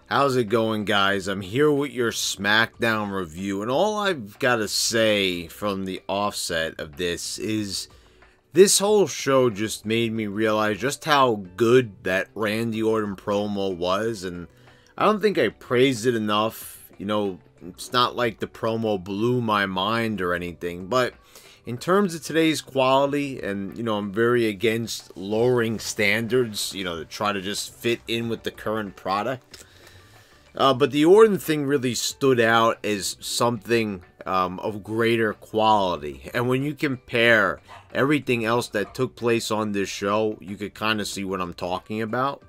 How's it going, guys? I'm here with your SmackDown review, and all I've got to say from the offset of this is this whole show just made me realize just how good that Randy Orton promo was, and I don't think I praised it enough. It's not like the promo blew my mind or anything, but in terms of today's quality, and I'm very against lowering standards, to try to just fit in with the current product. But the Orton thing really stood out as something of greater quality. And when you compare everything else that took place on this show, you could kind of see what I'm talking about.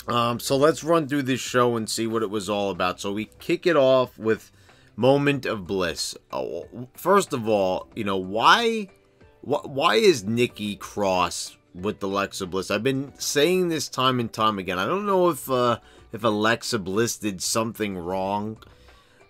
So let's run through this show and see what it was all about. So we kick it off with Moment of Bliss. First of all, why is Nikki Cross with Alexa Bliss? I've been saying this time and time again. I don't know if Alexa Bliss did something wrong,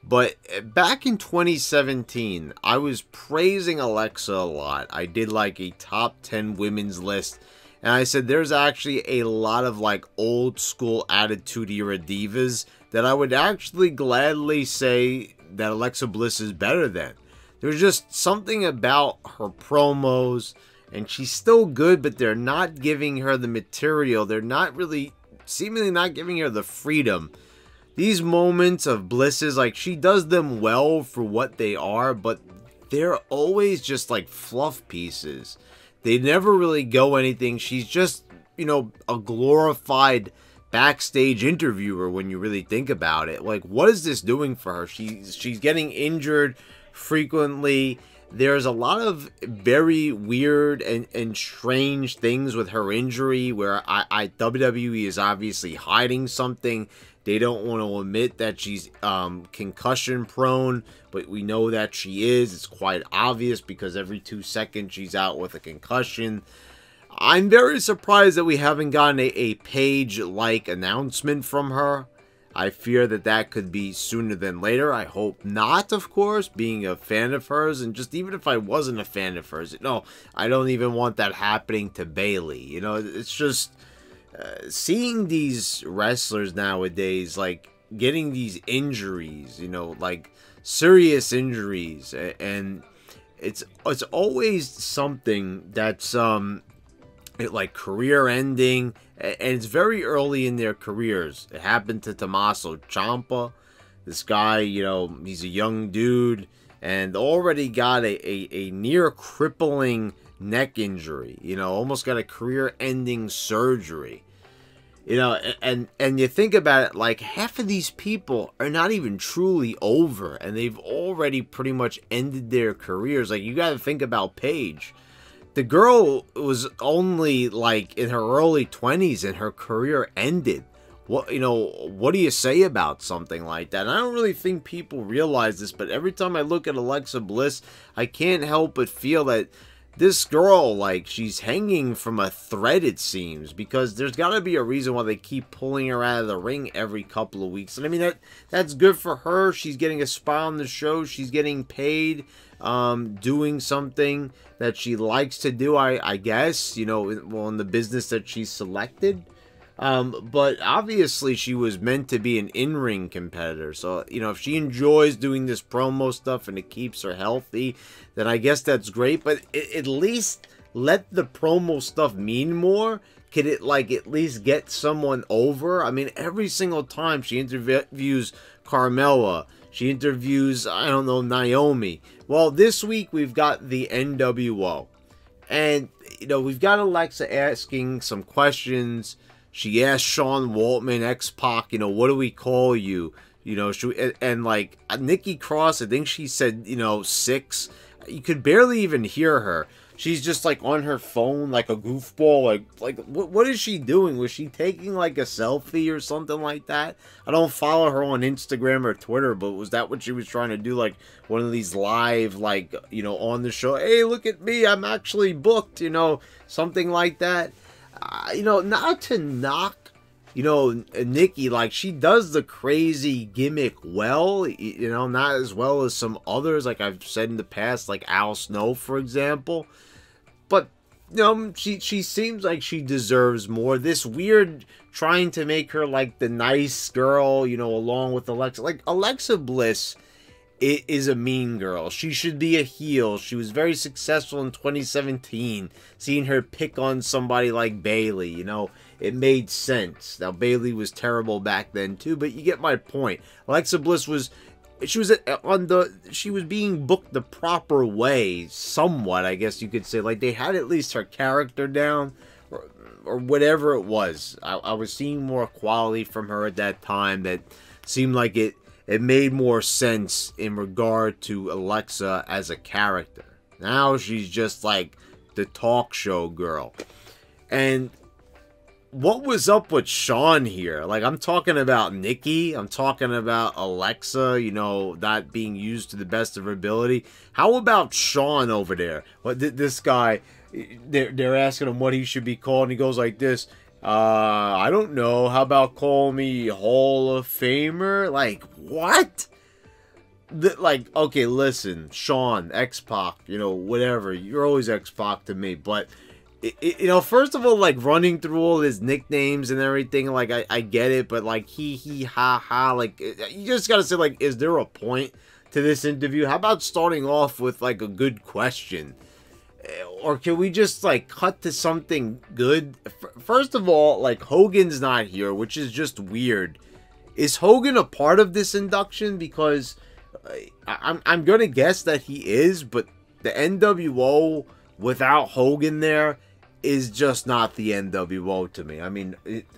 but back in 2017, I was praising Alexa a lot. I did like a top 10 women's list, and I said there's actually a lot of like old school Attitude Era divas that I would actually gladly say that Alexa Bliss is better than. There's just something about her promos, and she's still good, but they're not giving her the material. They're not really, seemingly not giving her the freedom. These moments of Blisses, like, she does them well for what they are, but they're always just like fluff pieces. They never really go anything. She's just, a glorified backstage interviewer when you really think about it. Like, what is this doing for her? She's getting injured frequently. There's a lot of very weird and strange things with her injury where WWE is obviously hiding something. They don't want to admit that she's concussion prone, but we know that she is. It's quite obvious because every 2 seconds she's out with a concussion. I'm very surprised that we haven't gotten a Paige-like announcement from her. I fear that that could be sooner than later. I hope not, of course, being a fan of hers. And just even if I wasn't a fan of hers, no, I don't even want that happening to Bayley. It's just seeing these wrestlers nowadays, like, getting these injuries, like serious injuries. And it's always something that's like career ending, and it's very early in their careers. It happened to Tommaso Ciampa. This guy, he's a young dude and already got a near crippling neck injury, almost got a career ending surgery. And you think about it, like, half of these people are not even truly over, and they've already pretty much ended their careers. Like, you got to think about Paige. The girl was only like in her early 20s and her career ended. What do you say about something like that? And I don't really think people realize this, but every time I look at Alexa Bliss, I can't help but feel that this girl, like, she's hanging from a thread, it seems, because there's got to be a reason why they keep pulling her out of the ring every couple of weeks. And I mean, that's good for her. She's getting a spot on the show. She's getting paid, doing something that she likes to do, I guess, in the business that she's selected. But obviously she was meant to be an in-ring competitor. So, if she enjoys doing this promo stuff and it keeps her healthy, then I guess that's great. But at least let the promo stuff mean more. Could it, like, at least get someone over? I mean, every single time she interviews Carmella, she interviews, I don't know, Naomi. Well, this week we've got the NWO. And, we've got Alexa asking some questions. She asked Sean Waltman, X-Pac, what do we call you? And like, Nikki Cross, I think she said, 6. You could barely even hear her. She's just like on her phone like a goofball. Like what is she doing? Was she taking like a selfie or something like that? I don't follow her on Instagram or Twitter, but was that what she was trying to do? Like one of these live, like, on the show, hey, look at me, I'm actually booked, something like that. Not to knock, Nikki, like, she does the crazy gimmick well, not as well as some others, like I've said in the past, like Al Snow, for example. But she seems like she deserves more. This weird trying to make her like the nice girl, along with Alexa. Like, Alexa Bliss is a mean girl. She should be a heel. She was very successful in 2017. Seeing her pick on somebody like Bayley, it made sense. Now, Bayley was terrible back then too, but you get my point. Alexa Bliss was being booked the proper way, somewhat, I guess you could say. Like, they had at least her character down, or whatever it was. I was seeing more quality from her at that time that seemed like it made more sense in regard to Alexa as a character. Now she's just like the talk show girl. And what was up with Shawn here? Like, I'm talking about Nikki. I'm talking about Alexa, not being used to the best of her ability. How about Shawn over there? This guy, they're asking him what he should be called, and he goes like this. I don't know. How about call me Hall of Famer? Like, what? Okay, listen, Shawn, X-Pac, whatever. You're always X-Pac to me, but first of all, like, running through all his nicknames and everything, like, I get it, but, like, he, ha, ha, like, you just gotta say, like, is there a point to this interview? How about starting off with, like, a good question? Or can we just, like, cut to something good? First of all, like, Hogan's not here, which is just weird. Is Hogan a part of this induction? Because I'm gonna guess that he is, but the NWO without Hogan there is just not the NWO to me. I mean,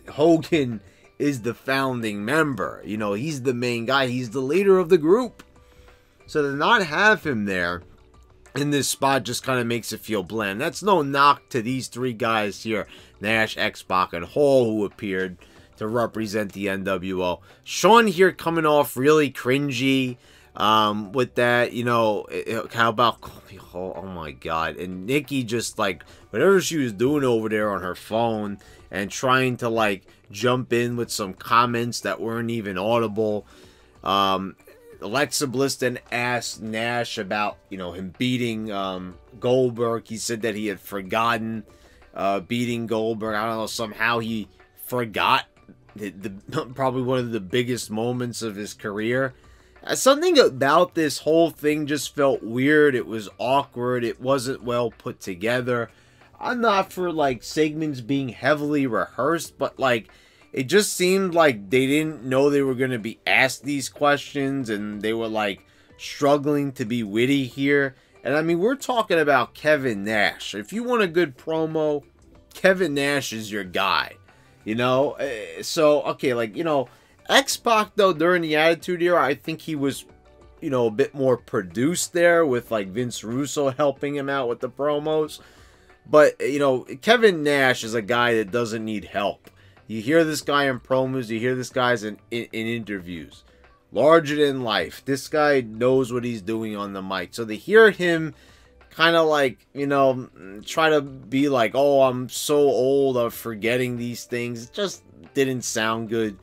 Hogan is the founding member. He's the main guy. He's the leader of the group. So to not have him there in this spot just kind of makes it feel bland. That's no knock to these three guys here. Nash, X-Pac, and Hall, who appeared to represent the NWO. Shawn here coming off really cringy. With that, how about oh my god, and Nikki just like whatever she was doing over there on her phone and trying to like jump in with some comments that weren't even audible. Alexa Bliss then asked Nash about him beating Goldberg. He said that he had forgotten beating Goldberg. I don't know, somehow he forgot probably one of the biggest moments of his career. Something about this whole thing just felt weird. It was awkward. It wasn't well put together. I'm not for, like, segments being heavily rehearsed, but, like, it just seemed like they didn't know they were going to be asked these questions, and they were, like, struggling to be witty here. And, I mean, we're talking about Kevin Nash. If you want a good promo, Kevin Nash is your guy. So, okay, like, X-Pac, though, during the Attitude Era, I think he was, a bit more produced there with, like, Vince Russo helping him out with the promos. But, Kevin Nash is a guy that doesn't need help. You hear this guy in promos, you hear this guy in interviews. Larger than life. This guy knows what he's doing on the mic. So to hear him kind of like, try to be like, oh, I'm so old, I'm forgetting these things, it just didn't sound good.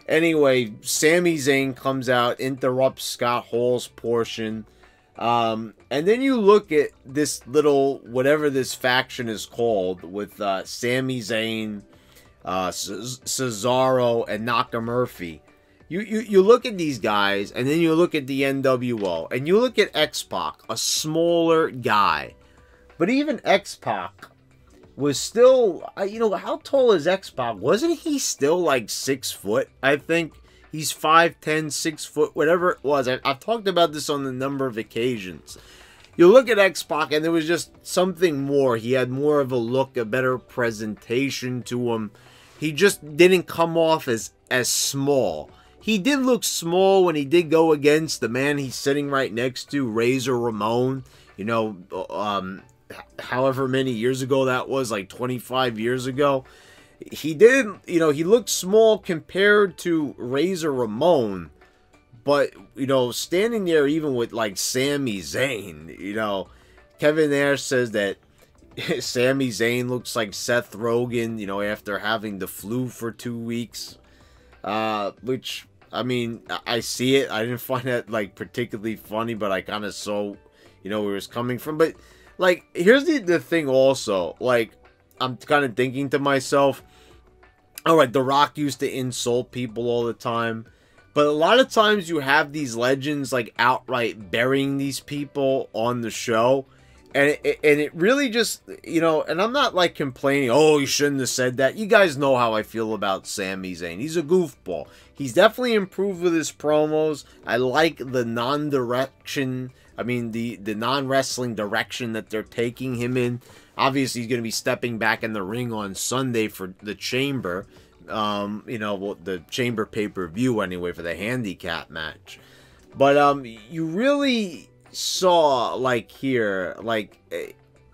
Anyway, Sami Zayn comes out, interrupts Scott Hall's portion. And then you look at this little, whatever this faction is called, with Sami Zayn, Cesaro, and Nakamurphy. You look at these guys, and then you look at the NWO, and you look at X-Pac, a smaller guy. But even X-Pac was still, how tall is X-Pac? Wasn't he still like 6 foot? I think he's 5'10", 6 foot, whatever it was. I've talked about this on a number of occasions. You look at X-Pac, and there was just something more. He had more of a look, a better presentation to him. He just didn't come off as small. He did look small when he did go against the man he's sitting right next to, Razor Ramon. However many years ago that was, like 25 years ago. He did, he looked small compared to Razor Ramon. But, standing there even with, like, Sami Zayn, Kevin Nash says that Sami Zayn looks like Seth Rogen, after having the flu for 2 weeks. Which, I mean, I see it. I didn't find that, like, particularly funny, but I kind of saw, where it was coming from. But like, here's the thing also. Like, I'm kind of thinking to myself, all right, The Rock used to insult people all the time. But a lot of times you have these legends, like, outright burying these people on the show. And it really just, you know, and I'm not, like, complaining, oh, you shouldn't have said that. You guys know how I feel about Sami Zayn. He's a goofball. He's definitely improved with his promos. I like the non-wrestling direction that they're taking him in. Obviously, he's going to be stepping back in the ring on Sunday for the Chamber. You know, well, the Chamber pay-per-view anyway for the handicap match. But you really saw, like, here, like,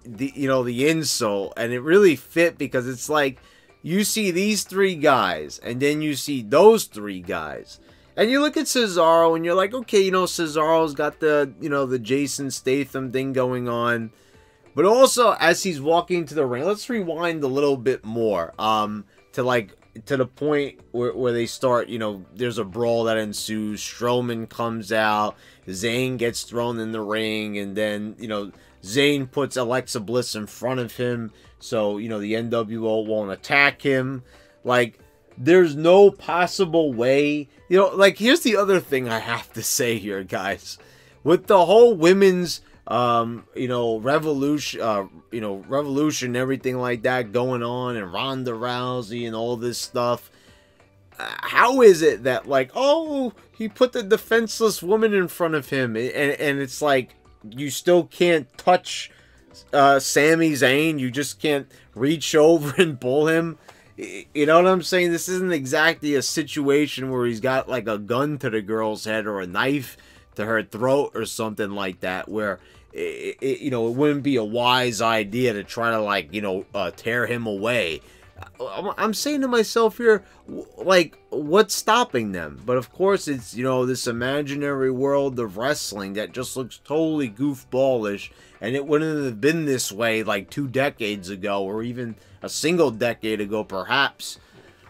the insult, and it really fit, because it's like you see these three guys and then you see those three guys, and you look at Cesaro and you're like, okay, you know, Cesaro's got the, you know, the Jason Statham thing going on. But also, as he's walking to the ring, let's rewind a little bit more to the point where they start, you know, there's a brawl that ensues. Strowman comes out, Zayn gets thrown in the ring, and then, you know, Zayn puts Alexa Bliss in front of him, so, you know, the NWO won't attack him. Like, there's no possible way, you know, like, here's the other thing I have to say here, guys. With the whole women's revolution, everything like that going on, and Ronda Rousey and all this stuff. How is it that, like, oh, he put the defenseless woman in front of him, and it's like you still can't touch Sami Zayn? You just can't reach over and pull him? You know what I'm saying? This isn't exactly a situation where he's got, like, a gun to the girl's head or a knife to her throat or something like that, where it wouldn't be a wise idea to try to, like, tear him away. I'm saying to myself here, like, what's stopping them? But of course, it's, this imaginary world of wrestling that just looks totally goofballish, and it wouldn't have been this way like 2 decades ago, or even a single decade ago, perhaps.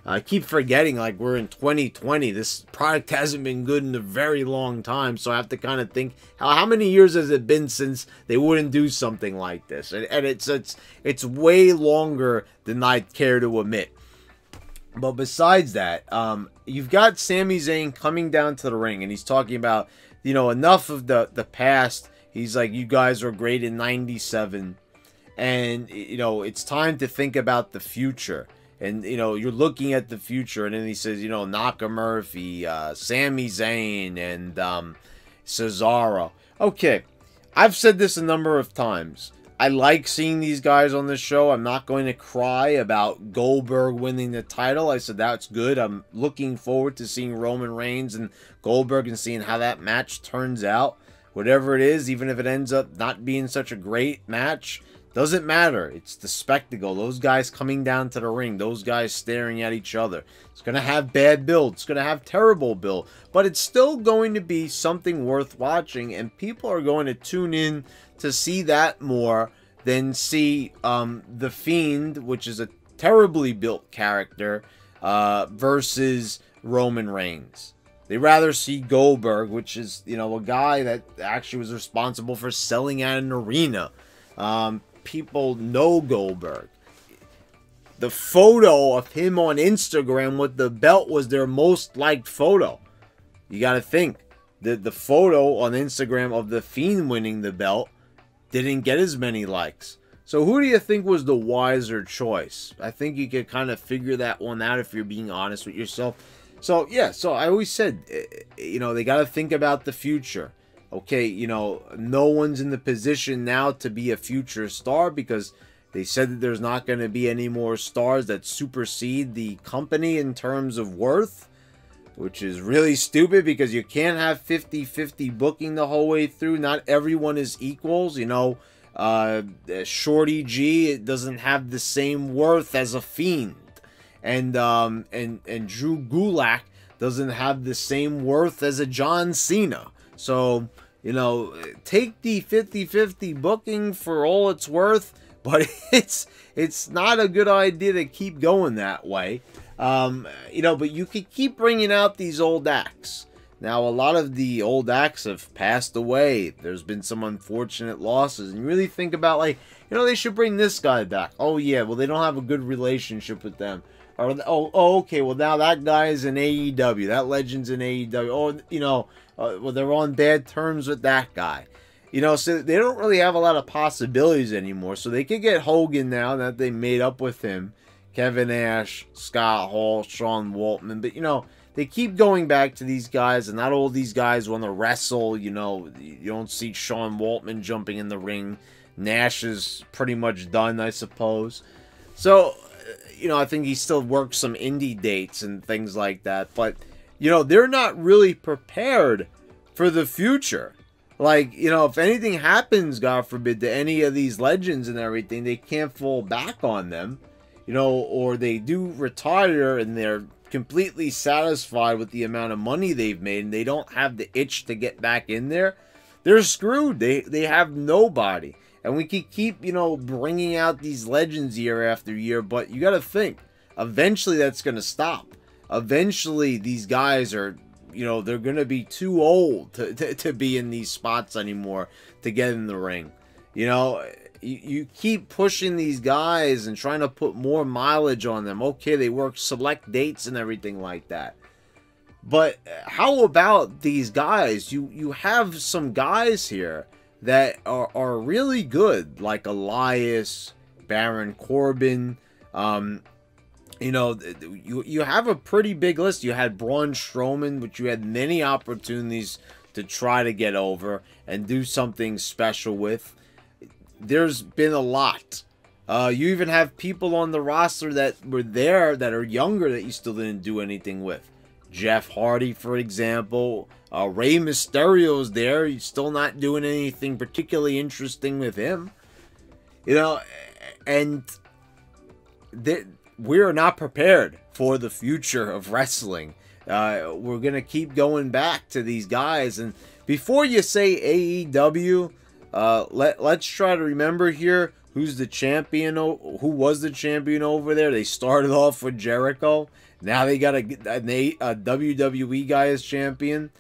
I keep forgetting, like, we're in 2020. This product hasn't been good in a very long time, so I have to kind of think, how many years has it been since they wouldn't do something like this? And it's way longer than I'd care to admit. But besides that, you've got Sami Zayn coming down to the ring, and he's talking about, enough of the past. He's like, you guys were great in '97, and, it's time to think about the future. And, you're looking at the future, and then he says, Naka Murphy, Sami Zayn, and Cesaro. Okay, I've said this a number of times. I like seeing these guys on the show. I'm not going to cry about Goldberg winning the title. I said that's good. I'm looking forward to seeing Roman Reigns and Goldberg and seeing how that match turns out. Whatever it is, even if it ends up not being such a great match, doesn't matter. It's the spectacle. Those guys coming down to the ring. Those guys staring at each other. It's going to have bad build. It's going to have terrible build. But it's still going to be something worth watching. And people are going to tune in to see that more than see The Fiend, which is a terribly built character, versus Roman Reigns. They rather see Goldberg, which is, a guy that actually was responsible for selling out an arena. People know Goldberg. The photo of him on Instagram with the belt was their most liked photo. You got to think. The photo on Instagram of The Fiend winning the belt didn't get as many likes. So who do you think was the wiser choice? I think you could kind of figure that one out if you're being honest with yourself. So, yeah, so I always said, they got to think about the future. Okay, no one's in the position now to be a future star because they said that there's not going to be any more stars that supersede the company in terms of worth, which is really stupid because you can't have 50-50 booking the whole way through. Not everyone is equals, Shorty G, it doesn't have the same worth as a Fiend. And Drew Gulak doesn't have the same worth as a John Cena. So, take the 50-50 booking for all it's worth, but it's not a good idea to keep going that way. But you could keep bringing out these old acts. Now, a lot of the old acts have passed away. There's been some unfortunate losses. And you really think about, like, you know, they should bring this guy back. Oh, yeah, well, they don't have a good relationship with them. Or, okay, well, now that guy is in AEW. That legend's in AEW. Oh, you know, well, they're on bad terms with that guy. You know, so they don't really have a lot of possibilities anymore. So they could get Hogan now that they made up with him. Kevin Nash, Scott Hall, Sean Waltman. But, you know, they keep going back to these guys, and not all these guys want to wrestle. You know, you don't see Sean Waltman jumping in the ring. Nash is pretty much done, I suppose. So, you know, I think he still works some indie dates and things like that. But, you know, they're not really prepared for the future. Like, you know, if anything happens, God forbid, to any of these legends and everything, they can't fall back on them. You know, or they do retire and they're completely satisfied with the amount of money they've made and they don't have the itch to get back in there. They're screwed. They have nobody. And we can keep, you know, bringing out these legends year after year, but you got to think, eventually that's going to stop. Eventually these guys are, you know, they're going to be too old to be in these spots anymore to get in the ring. You know, you keep pushing these guys and trying to put more mileage on them. Okay, they work select dates and everything like that. But how about these guys? You have some guys here that are really good, like Elias, Baron Corbin. You know, you have a pretty big list. You had Braun Strowman, which you had many opportunities to try to get over and do something special with. There's been a lot. You even have people on the roster that were there that are younger that you still didn't do anything with. Jeff Hardy, for example. Rey Mysterio's there. You're still not doing anything particularly interesting with him. You know, and we're not prepared for the future of wrestling. We're going to keep going back to these guys. And before you say AEW, let's try to remember here who's the champion, who was the champion over there. They started off with Jericho. Now they got a WWE guy as champion.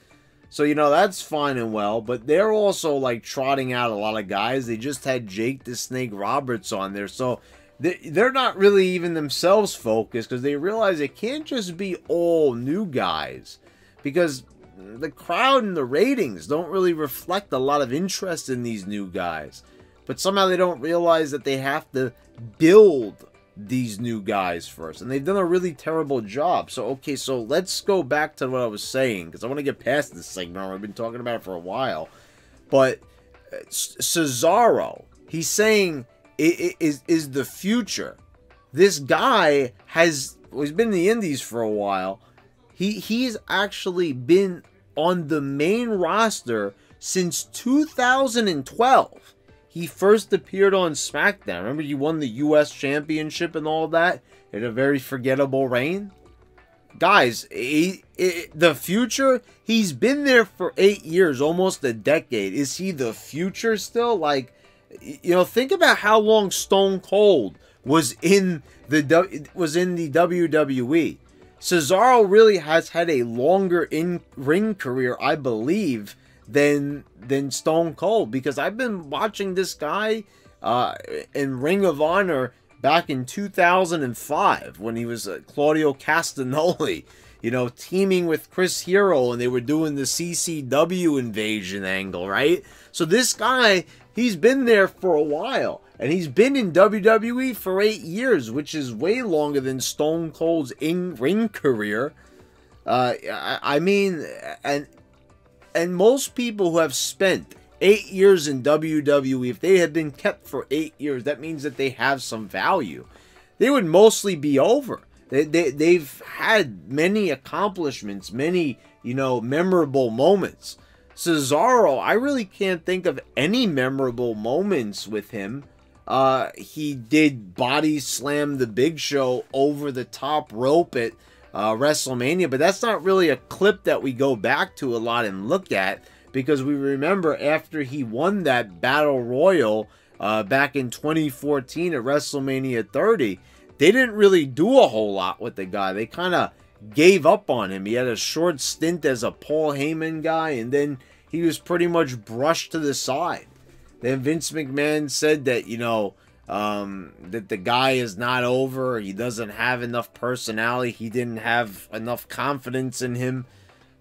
So, you know, that's fine and well. But they're also, like, trotting out a lot of guys. They just had Jake the Snake Roberts on there. So they're not really even themselves focused because they realize it can't just be all new guys. Because the crowd and the ratings don't really reflect a lot of interest in these new guys. But somehow they don't realize that they have to build these new guys first. And they've done a really terrible job. So, okay, so let's go back to what I was saying, because I want to get past this segment. I've been talking about it for a while. But Cesaro, he's saying it is the future. This guy he's been in the indies for a while. He's actually been on the main roster since 2012. He first appeared on SmackDown. Remember, he won the U.S. Championship and all that in a very forgettable reign? Guys, the future, he's been there for 8 years, almost a decade. Is he the future still? Like, you know, think about how long Stone Cold was in the WWE. Cesaro really has had a longer in-ring career, I believe, than Stone Cold, because I've been watching this guy in Ring of Honor back in 2005 when he was Claudio Castagnoli, you know, teaming with Chris Hero, and they were doing the CCW invasion angle, right? So this guy, he's been there for a while, and he's been in WWE for 8 years, which is way longer than Stone Cold's in-ring career. I mean, and most people who have spent 8 years in WWE, if they had been kept for 8 years, that means that they have some value. They would mostly be over. They've had many accomplishments, many, you know, memorable moments. Cesaro, I really can't think of any memorable moments with him. He did body slam the Big Show over the top rope at WrestleMania, but that's not really a clip that we go back to a lot and look at, because we remember after he won that Battle Royal back in 2014 at WrestleMania 30, they didn't really do a whole lot with the guy. They kind of gave up on him. He had a short stint as a Paul Heyman guy, and then he was pretty much brushed to the side. Then Vince McMahon said that, you know, that the guy is not over. He doesn't have enough personality. He didn't have enough confidence in him.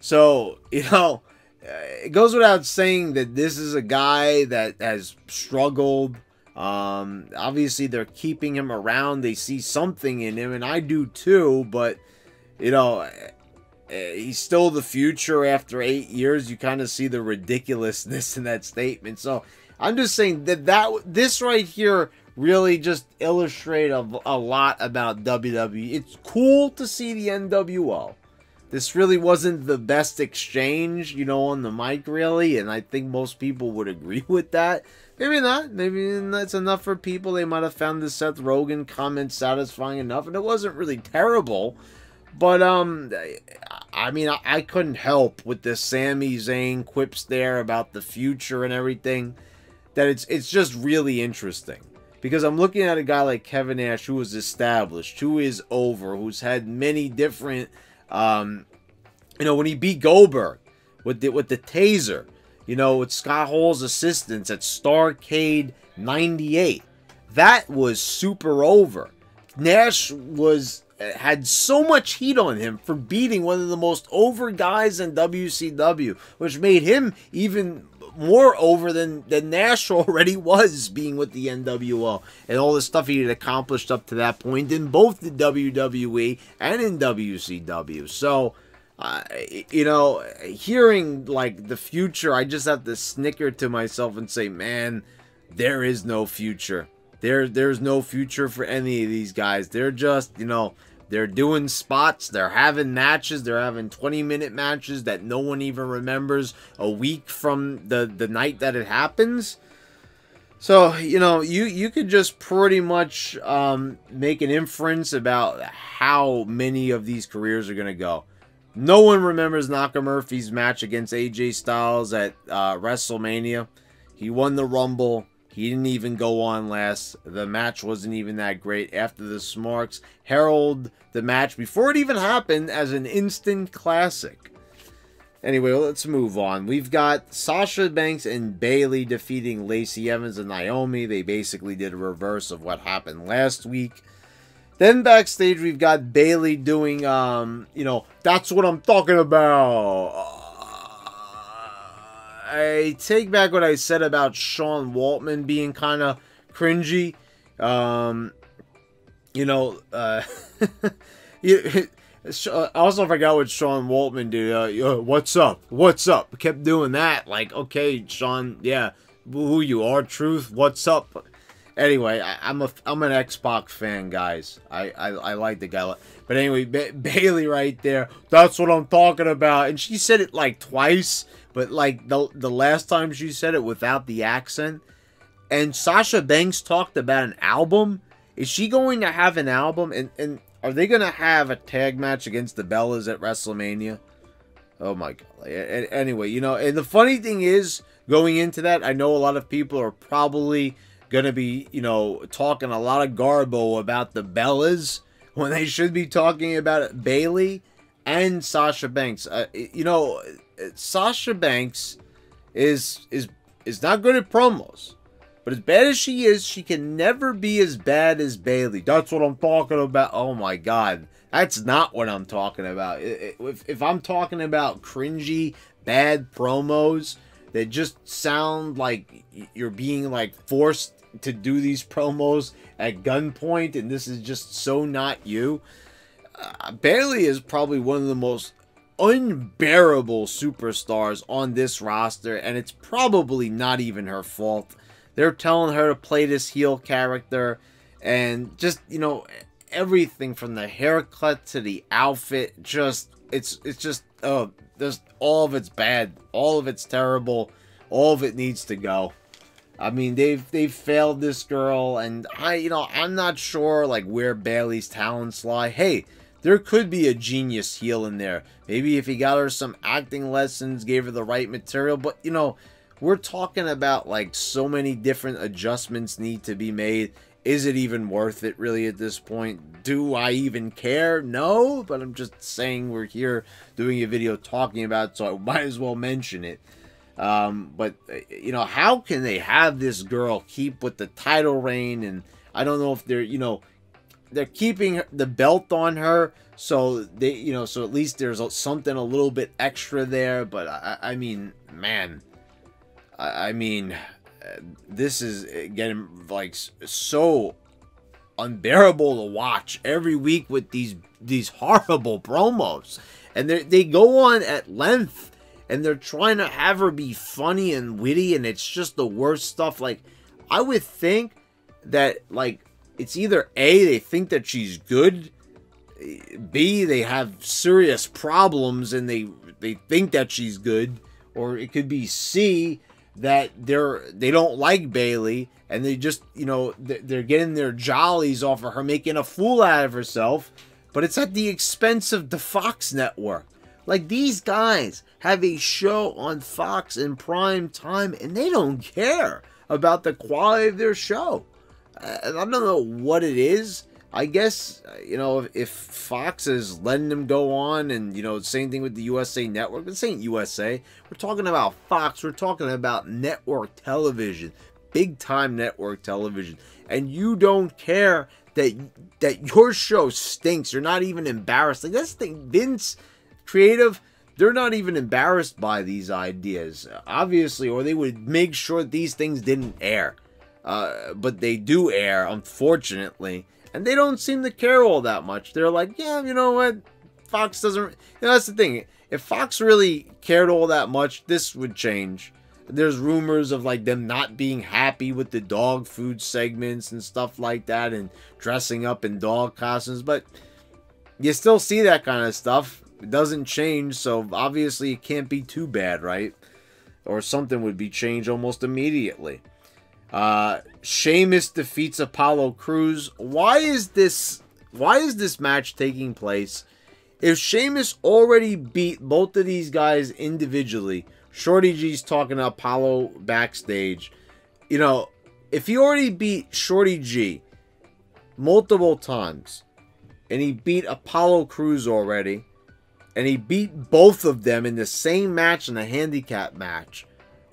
So, you know, it goes without saying that this is a guy that has struggled. Obviously, they're keeping him around. They see something in him, and I do too. But, you know, he's still the future after 8 years. You kind of see the ridiculousness in that statement. So, I'm just saying that this right here really just illustrates a lot about WWE. It's cool to see the NWO. This really wasn't the best exchange, you know, on the mic, really. And I think most people would agree with that. Maybe not. Maybe that's enough for people. They might have found the Seth Rogen comment satisfying enough. And it wasn't really terrible. But, I mean, I couldn't help with the Sami Zayn quips there about the future and everything. That it's just really interesting. Because I'm looking at a guy like Kevin Nash, who is established, who is over, who's had many different... you know, when he beat Goldberg with the taser, you know, with Scott Hall's assistance at Starrcade 98, that was super over. Nash had so much heat on him for beating one of the most over guys in WCW, which made him even more over than Nash already was, being with the NWO and all the stuff he had accomplished up to that point in both the WWE and in WCW. So, you know, hearing like the future, I just have to snicker to myself and say, man, there is no future. There's no future for any of these guys. They're just, you know, they're doing spots, they're having matches, they're having 20-minute matches that no one even remembers a week from the night that it happens. So, you know, you could just pretty much make an inference about how many of these careers are going to go. No one remembers Nakamura's match against AJ Styles at WrestleMania. He won the Rumble. He didn't even go on last. The match wasn't even that great. After the Smarks herald the match before it even happened as an instant classic. Anyway, let's move on. We've got Sasha Banks and Bayley defeating Lacey Evans and Naomi. They basically did a reverse of what happened last week. Then backstage, we've got Bayley doing, you know, that's what I'm talking about. I take back what I said about Sean Waltman being kind of cringy. You know, I also forgot what Sean Waltman did. What's up? What's up? Kept doing that. Like, okay, Sean, yeah, who you are, Truth. What's up? Anyway, I'm an X-Pac fan, guys. I like the guy. But anyway, Bayley right there. That's what I'm talking about. And she said it like twice. But like the last time she said it without the accent. And Sasha Banks talked about an album. Is she going to have an album? And are they going to have a tag match against the Bellas at WrestleMania? Oh my God. Anyway, you know, and the funny thing is, going into that, I know a lot of people are probably going to be, you know, talking a lot of garbo about the Bellas when they should be talking about Bayley and Sasha Banks. You know, Sasha Banks is not good at promos. But as bad as she is, she can never be as bad as Bayley. That's what I'm talking about. Oh my God. That's not what I'm talking about. If I'm talking about cringy, bad promos that just sound like you're being like forced to do these promos at gunpoint and this is just so not you. Bayley is probably one of the most unbearable superstars on this roster, and it's probably not even her fault. They're telling her to play this heel character, and just, you know, everything from the haircut to the outfit, just it's just there's all of it's bad, all of it's terrible, all of it needs to go. I mean, they've failed this girl, and I'm not sure like where Bayley's talents lie. Hey, there could be a genius heel in there. Maybe if he got her some acting lessons, gave her the right material. But, you know, we're talking about, like, so many different adjustments need to be made. Is it even worth it really at this point? Do I even care? No, but I'm just saying we're here doing a video talking about it, so I might as well mention it. But, you know, how can they have this girl keep with the title reign? And I don't know if they're, you know, they're keeping the belt on her, so they, you know, so at least there's something a little bit extra there. But I mean, man, I mean, this is getting like so unbearable to watch every week with these horrible promos, and they go on at length, and they're trying to have her be funny and witty, and it's just the worst stuff. Like, I would think that, like, it's either A, they think that she's good, B, they have serious problems and they think that she's good, or it could be C, that they don't like Bayley and they just, you know, they're getting their jollies off of her making a fool out of herself, but it's at the expense of the Fox network. Like, these guys have a show on Fox in prime time and they don't care about the quality of their show. I don't know what it is. I guess, you know, if Fox is letting them go on, and, you know, same thing with the USA Network. This ain't USA. We're talking about Fox. We're talking about network television. Big time network television. And you don't care that your show stinks. You're not even embarrassed. Like, that's the thing. Vince, creative, they're not even embarrassed by these ideas. Obviously, or they would make sure these things didn't air. But they do air, unfortunately, and they don't seem to care all that much. They're like, yeah, you know what, Fox doesn't, you know, that's the thing. If Fox really cared all that much, this would change. There's rumors of, like, them not being happy with the dog food segments and stuff like that, and dressing up in dog costumes, but you still see that kind of stuff. It doesn't change, so obviously it can't be too bad, right? Or something would be changed almost immediately. Sheamus defeats Apollo Crews. Why is this match taking place? If Sheamus already beat both of these guys individually, Shorty G's talking to Apollo backstage. You know, if he already beat Shorty G multiple times, and he beat Apollo Crews already, and he beat both of them in the same match, in a handicap match,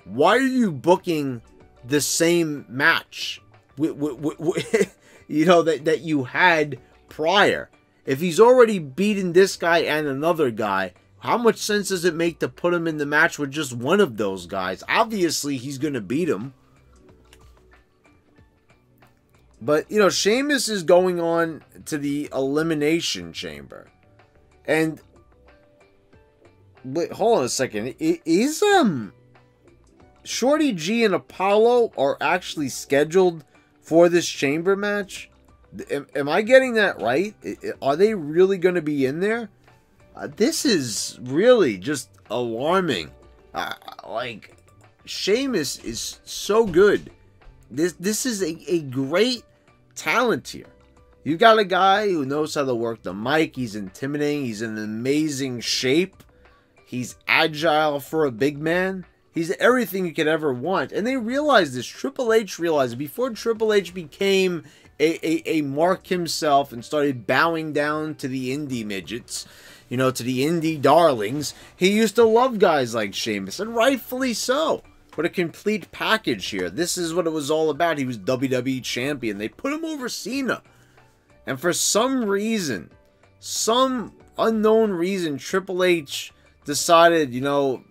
why are you booking the same match you know, that you had prior? If he's already beaten this guy and another guy, how much sense does it make to put him in the match with just one of those guys? Obviously he's gonna beat him. But, you know, Sheamus is going on to the Elimination Chamber, and wait, hold on a second. Is Shorty G and Apollo are actually scheduled for this chamber match? Am I getting that right? Are they really going to be in there? This is really just alarming. Like, Sheamus is so good. This is a great talent here. You've got a guy who knows how to work the mic. He's intimidating. He's in amazing shape. He's agile for a big man. He's everything you could ever want. And they realized this. Triple H realized it. Before Triple H became a mark himself and started bowing down to the indie midgets, you know, to the indie darlings, he used to love guys like Sheamus, and rightfully so. What a complete package here. This is what it was all about. He was WWE champion. They put him over Cena. And for some reason, some unknown reason, Triple H decided, you know,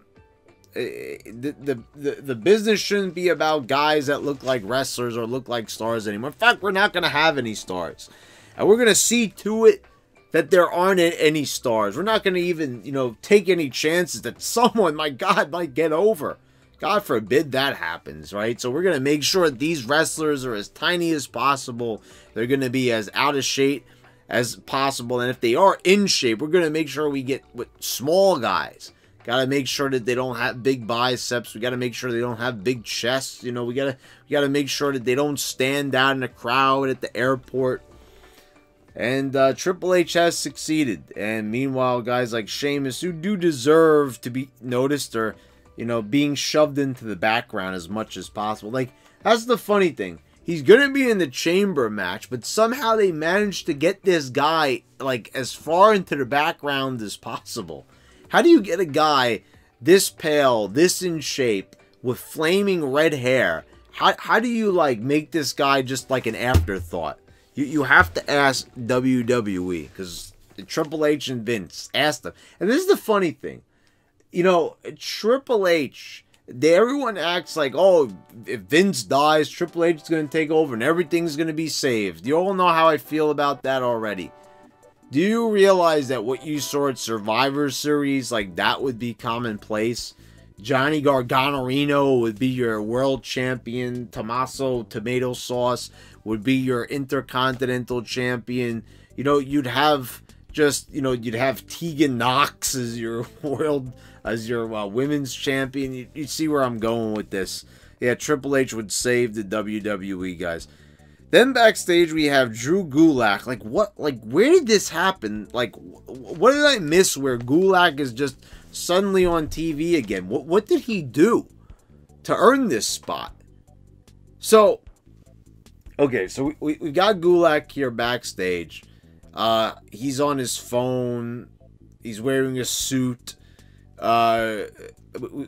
the business shouldn't be about guys that look like wrestlers or look like stars anymore. In fact, we're not going to have any stars. And we're going to see to it that there aren't any stars. We're not going to even, you know, take any chances that someone, my God, might get over. God forbid that happens, right? So we're going to make sure that these wrestlers are as tiny as possible. They're going to be as out of shape as possible. And if they are in shape, we're going to make sure we get with small guys. Got to make sure that they don't have big biceps. We got to make sure they don't have big chests. You know, we got to make sure that they don't stand out in a crowd at the airport. And Triple H has succeeded. And meanwhile, guys like Sheamus, who do deserve to be noticed, or, you know, being shoved into the background as much as possible. Like, that's the funny thing. He's going to be in the chamber match, but somehow they managed to get this guy, like, as far into the background as possible. How do you get a guy this pale, this in shape, with flaming red hair? How do you, like, make this guy just, like, an afterthought? You have to ask WWE, because Triple H and Vince asked them. And this is the funny thing. You know, Triple H... everyone acts like, oh, if Vince dies, Triple H is going to take over and everything's going to be saved. You all know how I feel about that already. Do you realize that what you saw at Survivor Series, like, that would be commonplace? Johnny Gargano would be your world champion. Tommaso Tomato Sauce would be your Intercontinental champion. You know, you'd have just, you know, you'd have Tegan Knox as your women's champion. You see where I'm going with this. Yeah, Triple H would save the WWE, guys. Then backstage we have Drew Gulak. Like, what? Like, where did this happen? Like, what did I miss where Gulak is just suddenly on TV again? What did he do to earn this spot? So, okay, so we got Gulak here backstage. He's on his phone. He's wearing a suit.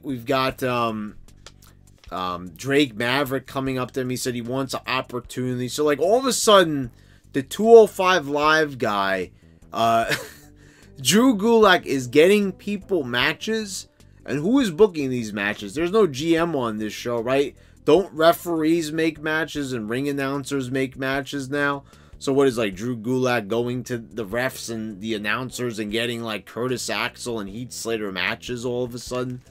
We've got Drake Maverick coming up to him. He said he wants an opportunity. So, like, all of a sudden, the 205 Live guy, Drew Gulak, is getting people matches. And who is booking these matches? There's no GM on this show, right? Don't referees make matches and ring announcers make matches now? So what is, like, Drew Gulak going to the refs and the announcers and getting, like, Curtis Axel and Heath Slater matches all of a sudden?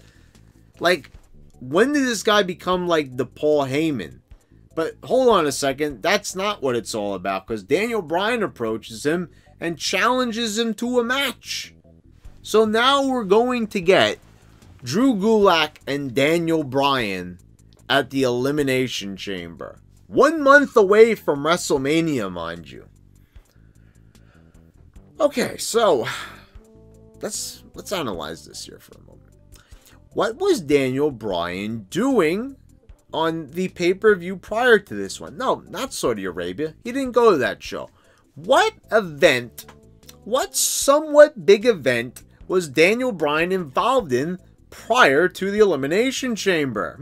Like, when did this guy become, like, the Paul Heyman? But hold on a second. That's not what it's all about, because Daniel Bryan approaches him and challenges him to a match. So now we're going to get Drew Gulak and Daniel Bryan at the Elimination Chamber. 1 month away from WrestleMania, mind you. Okay, so let's analyze this here for a moment. What was Daniel Bryan doing on the pay-per-view prior to this one? No, not Saudi Arabia. He didn't go to that show. What event, what somewhat big event was Daniel Bryan involved in prior to the Elimination Chamber?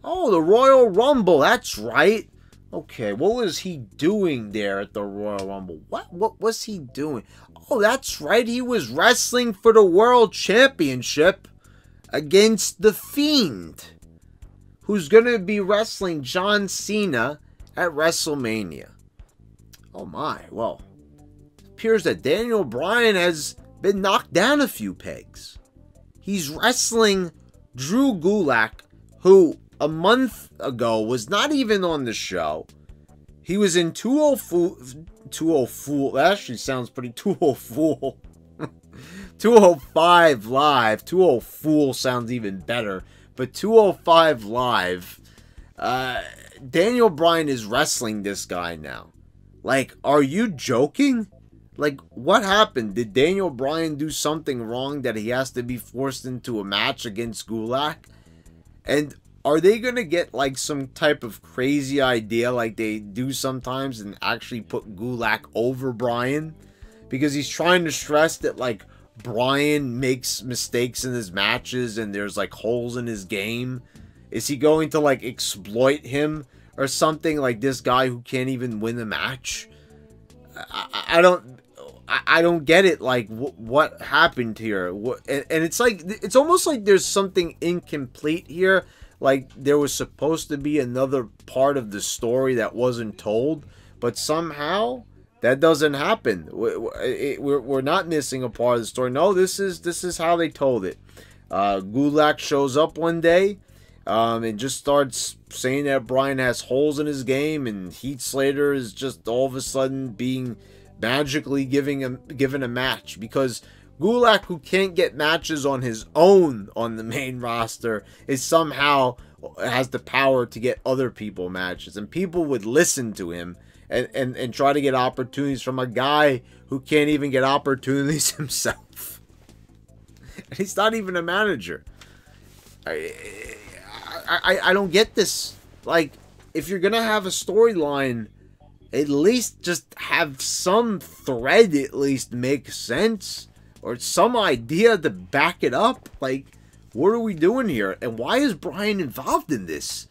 Oh, the Royal Rumble. That's right. Okay, what was he doing there at the Royal Rumble? What was he doing? Oh, that's right. He was wrestling for the World Championship against The Fiend, who's going to be wrestling John Cena at WrestleMania. Oh my, well, it appears that Daniel Bryan has been knocked down a few pegs. He's wrestling Drew Gulak, who a month ago was not even on the show. He was in 204, that actually sounds pretty 204. 205 Live. 204 sounds even better. But 205 Live, Daniel Bryan is wrestling this guy now. Like, are you joking? Like, what happened? Did Daniel Bryan do something wrong that he has to be forced into a match against Gulak? And are they going to get, like, some type of crazy idea like they do sometimes and actually put Gulak over Bryan? Because he's trying to stress that, like, Bryan makes mistakes in his matches and there's, like, holes in his game. Is he going to, like, exploit him or something, like this guy who can't even win a match? I don't get it. Like, what happened here? And it's like, it's almost like there's something incomplete here. Like, there was supposed to be another part of the story that wasn't told, but somehow that doesn't happen. We're not missing a part of the story. No, this is how they told it. Gulak shows up one day and just starts saying that Bryan has holes in his game, and Heath Slater is just all of a sudden being magically given a match, because Gulak, who can't get matches on his own on the main roster, is somehow has the power to get other people matches, and people would listen to him and try to get opportunities from a guy who can't even get opportunities himself. And he's not even a manager. I don't get this. Like, if you're gonna have a storyline, at least just have some thread at least make sense, or some idea to back it up. Like, what are we doing here? And why is Bryan involved in this?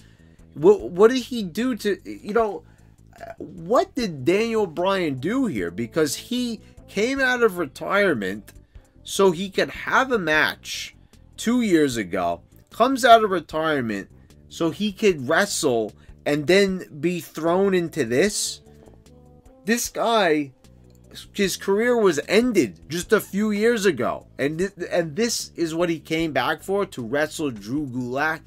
What did he do to, you know, what did Daniel Bryan do here? Because he came out of retirement so he could have a match 2 years ago, comes out of retirement so he could wrestle and then be thrown into this. This guy, his career was ended just a few years ago, and this is what he came back for, to wrestle Drew Gulak.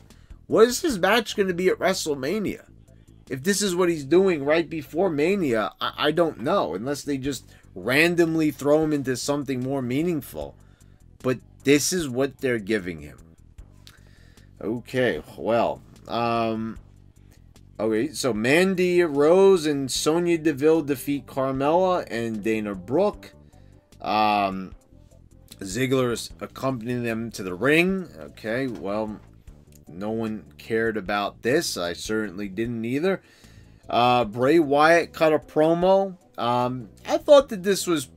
What is his match going to be at WrestleMania? If this is what he's doing right before Mania, I don't know, unless they just randomly throw him into something more meaningful. But this is what they're giving him. Okay, well, okay, so Mandy Rose and Sonya Deville defeat Carmella and Dana Brooke. Ziggler is accompanying them to the ring. Okay, well, no one cared about this. I certainly didn't either. Bray Wyatt cut a promo. I thought that this was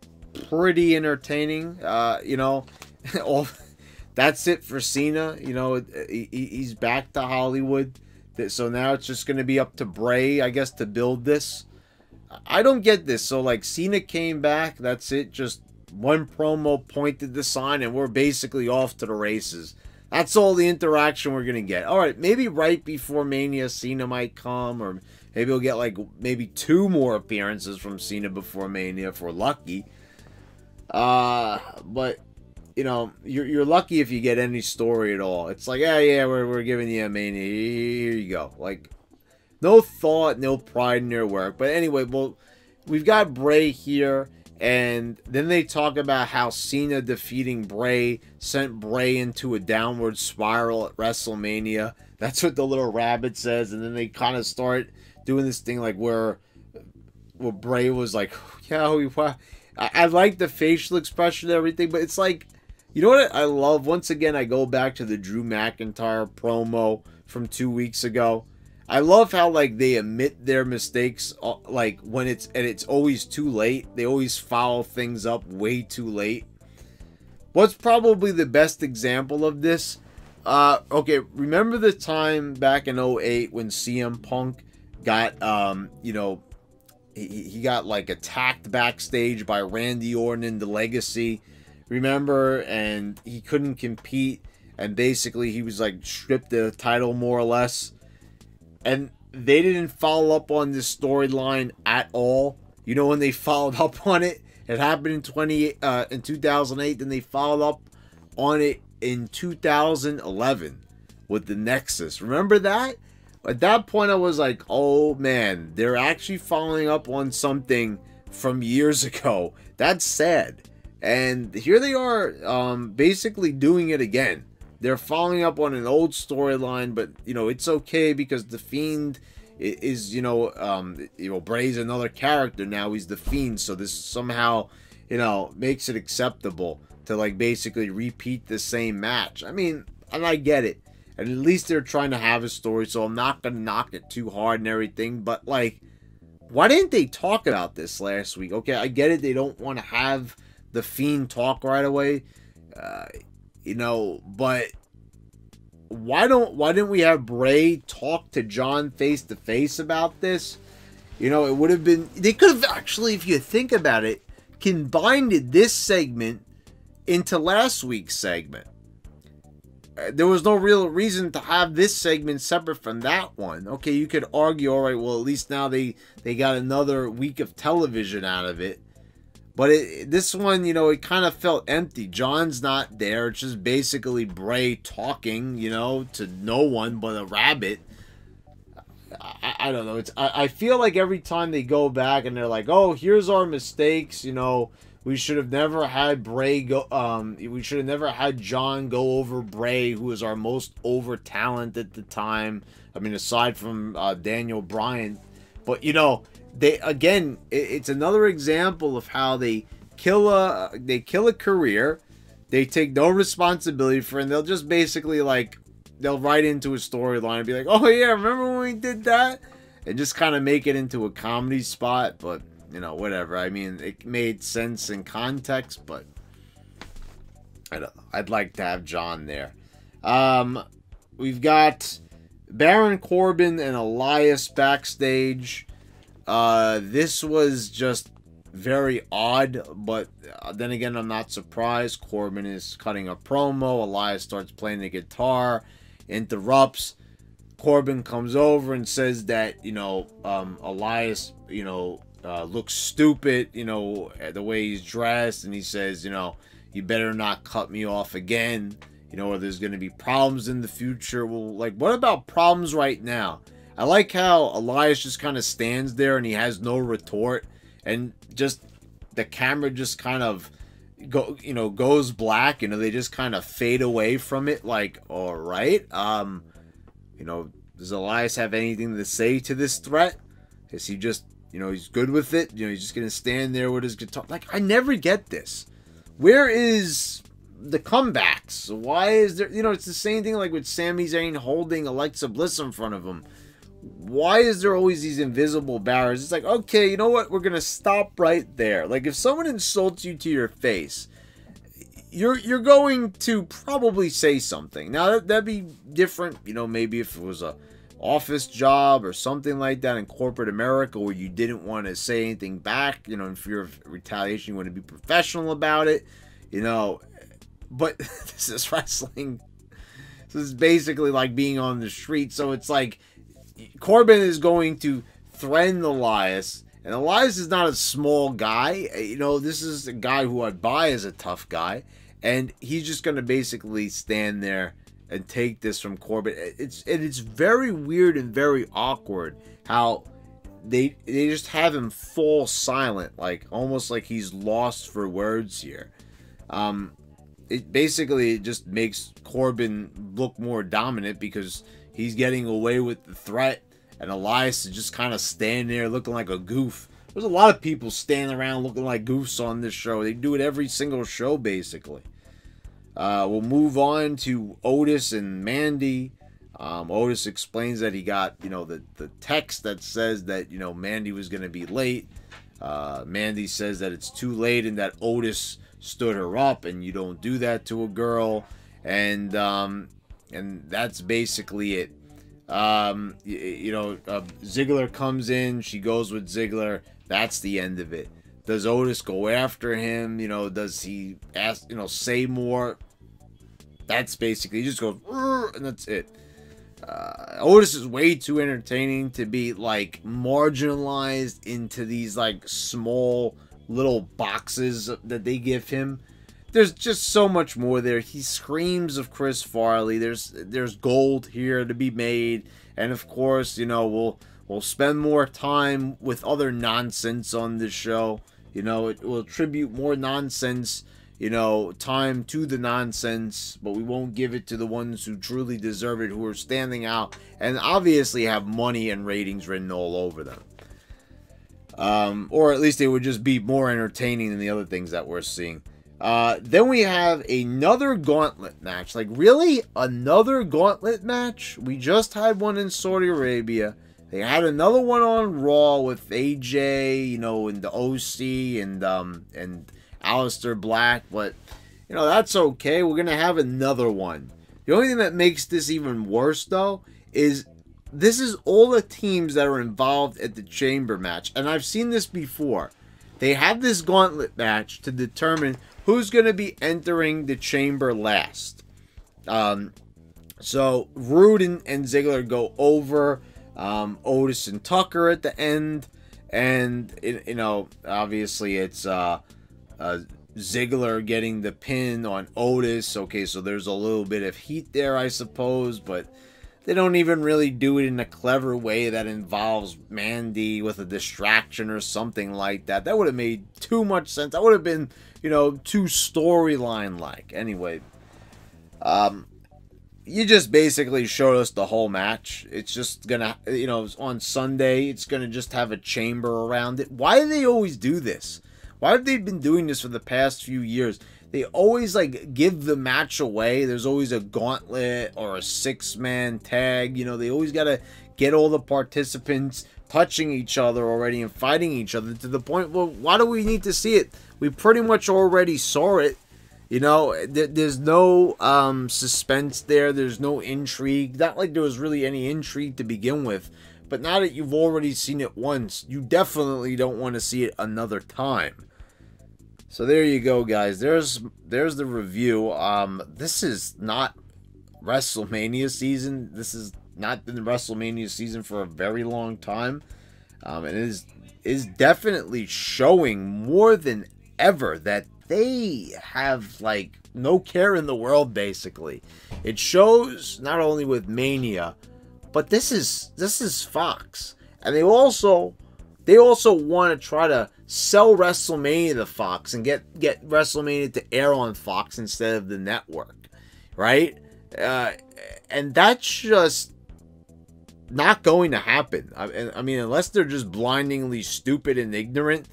pretty entertaining. You know, that's it for Cena. You know, he's back to Hollywood. So now it's just going to be up to Bray, I guess, to build this. I don't get this. So, like, Cena came back. That's it. Just one promo, pointed the sign, and we're basically off to the races. That's all the interaction we're going to get. All right, maybe right before Mania, Cena might come, or maybe we'll get, like, maybe 2 more appearances from Cena before Mania if we're lucky. But, you know, you're lucky if you get any story at all. It's like, yeah, we're giving you a Mania. Here you go. Like, no thought, no pride in their work. But anyway, well, we've got Bray here. And then they talk about how Cena defeating Bray sent Bray into a downward spiral at WrestleMania. That's what the little rabbit says. And then they kind of start doing this thing like where Bray was like, yeah, I like the facial expression and everything. But it's like, you know what I love? Once again, I go back to the Drew McIntyre promo from 2 weeks ago. I love how, like, they admit their mistakes, like, when it's always too late. They always foul things up way too late. What's probably the best example of this? Okay, remember the time back in 2008 when CM Punk got, you know, he got, like, attacked backstage by Randy Orton in the Legacy. Remember? And he couldn't compete. And basically, he was, like, stripped the title more or less. And they didn't follow up on this storyline at all. You know, when they followed up on it, it happened in 2008. Then they followed up on it in 2011 with the Nexus. Remember that? At that point, I was like, oh man, they're actually following up on something from years ago. That's sad. And here they are, basically doing it again. They're following up on an old storyline, but, you know, it's okay because the Fiend is, you know, Bray's another character now. He's the Fiend, so this somehow, you know, makes it acceptable to, like, basically repeat the same match. I mean, and I get it. And at least they're trying to have a story, so I'm not going to knock it too hard and everything. But, like, why didn't they talk about this last week? Okay, I get it. They don't want to have the Fiend talk right away. You know, but why didn't we have Bray talk to John face to face about this? You know, it would have been, they could have actually, if you think about it, combined this segment into last week's segment. There was no real reason to have this segment separate from that one. Okay, you could argue, all right, well, at least now they got another week of television out of it. But this one, you know, it kind of felt empty. John's not there. It's just basically Bray talking, you know, to no one but a rabbit. I don't know. I feel like every time they go back and they're like, oh, here's our mistakes, you know, we should have never had Bray go, we should have never had John go over Bray, who was our most over talent at the time. I mean, aside from Daniel Bryan. But, you know, it's another example of how they kill a career, they take no responsibility for it, and they'll just basically, like, they'll write into a storyline and be like, oh yeah, remember when we did that? and just kind of make it into a comedy spot, but, you know, whatever. I mean, it made sense in context, but I'd like to have John there. We've got Baron Corbin and Elias backstage. This was just very odd, but then again, I'm not surprised. Corbin is cutting a promo. Elias starts playing the guitar, interrupts. Corbin comes over and says that, you know, Elias, you know, looks stupid, you know, the way he's dressed, and he says, you know, you better not cut me off again, you know, or there's going to be problems in the future. Well, like, what about problems right now? I like how Elias just kind of stands there and he has no retort, and just the camera just kind of goes black. You know, they just kind of fade away from it. Like, all right, you know, does Elias have anything to say to this threat? Is he just, you know, he's good with it? You know, he's just gonna stand there with his guitar. Like, I never get this. Where is the comebacks? Why is there, you know, it's the same thing like with Sami Zayn holding Alexa Bliss in front of him. Why is there always these invisible barriers? It's like, okay, you know what? We're going to stop right there. Like, if someone insults you to your face, you're going to probably say something. Now, that'd be different, you know, maybe if it was a office job or something like that in corporate America where you didn't want to say anything back, you know, in fear of retaliation, you want to be professional about it, you know. But this is wrestling. This is basically like being on the street. So it's like Corbin is going to threaten Elias, and Elias is not a small guy. You know, this is a guy who I'd buy as a tough guy, and he's just going to basically stand there and take this from Corbin. It's very weird and very awkward how they just have him fall silent, like almost like he's lost for words here. It just makes Corbin look more dominant because he's getting away with the threat, and Elias is just kind of standing there looking like a goof. There's a lot of people standing around looking like goofs on this show. They do it every single show, basically. We'll move on to Otis and Mandy. Otis explains that he got, you know, the text that says that, you know, Mandy was going to be late. Mandy says that it's too late and that Otis stood her up, and you don't do that to a girl. And that's basically it. Ziggler comes in. She goes with Ziggler. That's the end of it. Does Otis go after him? You know, does he ask, you know, say more? That's basically, he just goes, and that's it. Otis is way too entertaining to be, like, marginalized into these, like, small little boxes that they give him. There's just so much more there. He screams of Chris Farley. There's gold here to be made. And, of course, you know, we'll spend more time with other nonsense on this show. You know, it will attribute more nonsense, you know, time to the nonsense, but we won't give it to the ones who truly deserve it, who are standing out and obviously have money and ratings written all over them. Or at least they would just be more entertaining than the other things that we're seeing. Then we have another gauntlet match. Like, really? Another gauntlet match? We just had one in Saudi Arabia. They had another one on Raw with AJ, you know, and the OC and Aleister Black, but, you know, that's okay. We're going to have another one. The only thing that makes this even worse, though, is this is all the teams that are involved at the Chamber match, and I've seen this before. They have this gauntlet match to determine who's going to be entering the Chamber last. So, Rude and Ziggler go over. Otis and Tucker at the end, and you know, obviously it's Ziggler getting the pin on Otis. Okay, so there's a little bit of heat there, I suppose, but they don't even really do it in a clever way that involves Mandy with a distraction or something like that. That would have made too much sense. That would have been, you know, too storyline-like. Anyway, you just basically showed us the whole match. It's just gonna, you know, on Sunday, it's gonna just have a chamber around it. Why do they always do this? Why have they been doing this for the past few years? they always like give the match away. There's always a gauntlet or a 6-man tag. You know, they always got to get all the participants touching each other already and fighting each other to the point, well, why do we need to see it? We pretty much already saw it. You know, there's no suspense there. There's no intrigue. Not like there was really any intrigue to begin with. But now that you've already seen it once, you definitely don't want to see it another time. So there you go, guys. There's the review. This is not WrestleMania season. This is not been WrestleMania season for a very long time. And it is definitely showing more than ever that they have like no care in the world, basically. It shows not only with Mania, but this is Fox. And they also want to try to sell WrestleMania to Fox and get WrestleMania to air on Fox instead of the network, right? And that's just not going to happen. I mean, unless they're just blindingly stupid and ignorant.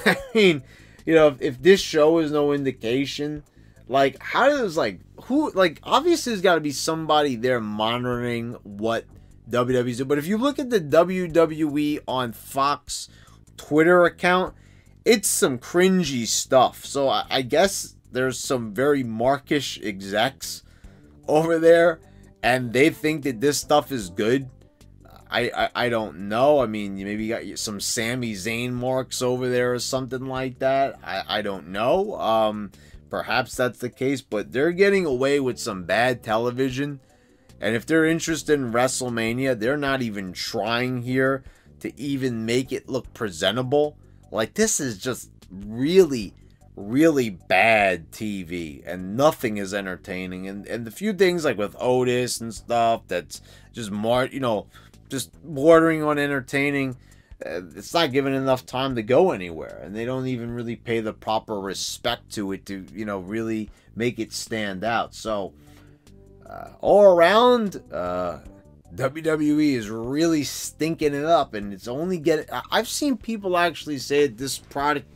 I mean, you know, if this show is no indication, like, how does, like, who, like, obviously there's got to be somebody there monitoring what WWE's doing. But if you look at the WWE on Fox Twitter account, it's some cringy stuff. So I guess there's some very markish execs over there, and they think that this stuff is good. I don't know. I mean, you maybe got some Sami Zayn marks over there or something like that. I don't know. Perhaps that's the case, but they're getting away with some bad television. And if they're interested in WrestleMania, they're not even trying here to even make it look presentable. Like, this is just really, really bad TV, and nothing is entertaining. And the few things like with Otis and stuff that's just more, you know, just bordering on entertaining, it's not given enough time to go anywhere, and they don't even really pay the proper respect to it to, you know, really make it stand out. So all around, WWE is really stinking it up, and it's only getting, I've seen people actually say that this product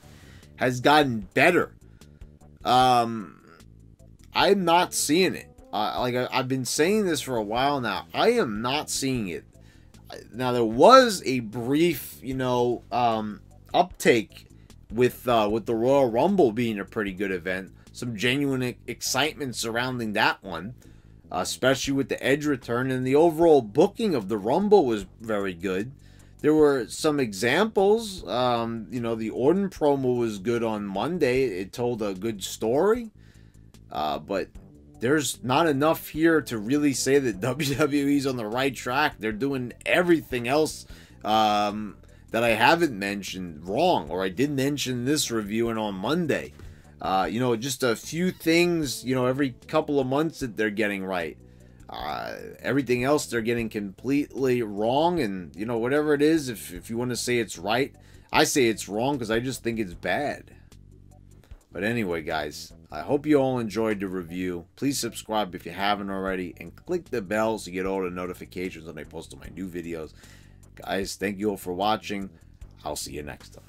has gotten better. I'm not seeing it. Like, I've been saying this for a while now. I am not seeing it. Now, there was a brief, you know, uptake with the Royal Rumble being a pretty good event. Some genuine excitement surrounding that one, especially with the Edge return, and the overall booking of the Rumble was very good. There were some examples. You know, the Orton promo was good on Monday. It told a good story, but there's not enough here to really say that WWE's on the right track. They're doing everything else that I haven't mentioned wrong, or I did mention this review and on Monday. You know, just a few things, you know, every couple of months that they're getting right. Everything else they're getting completely wrong, and, you know, whatever it is, if you want to say it's right, I say it's wrong because I just think it's bad. But anyway, guys, I hope you all enjoyed the review. Please subscribe if you haven't already, and click the bell so you get all the notifications when I post my new videos. Guys, thank you all for watching. I'll see you next time.